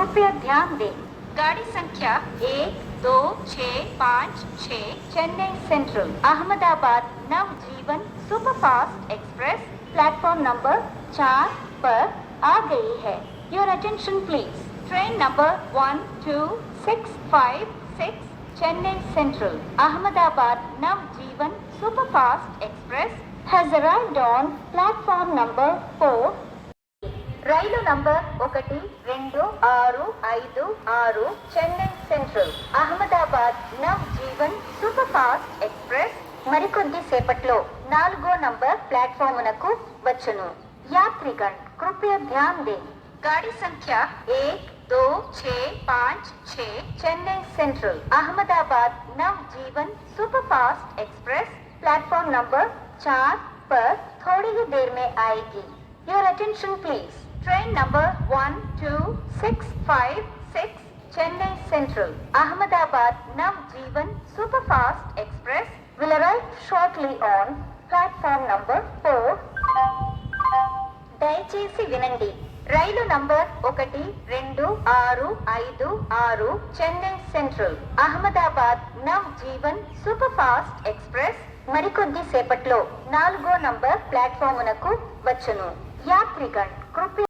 कृपया ध्यान दें, गाड़ी संख्या 1, 2, 6, 5, 6 चेन्नई सेंट्रल अहमदाबाद नवजीवन सुपरफास्ट एक्सप्रेस प्लेटफॉर्म नंबर 4 पर आ गई है। Your attention please. Train number 12656 Chennai central Ahmedabad Navjeevan superfast express has arrived on platform number 4. రైలు number 12656 Chennai central Ahmedabad Navjivan super fast express మరికొద్ది సేపట్లో 4వ నంబర్ ప్లాట్ఫామునకు వచ్చును। యాత్రిగण कृपया ध्यान दें, गाड़ी संख्या 1, 2, 6, 5, 6 चेन्नई सेंट्रल अहमदाबाद नवजीवन सुपरफास्ट एक्सप्रेस प्लेटफॉर्म नंबर 4 पर थोड़ी ही देर में आएगी। Your attention please. Train number 12656 Chennai central Ahmedabad Navjeevan superfast express will arrive shortly on platform number 4. దయచేసి వినండి, రైలు number 12656 Chennai central Ahmedabad Navjivan super fast express మరికొద్ది సేపట్లో 4వ నంబర్ ప్లాట్ఫామునకు వచ్చును। యాత్రిగण कृपया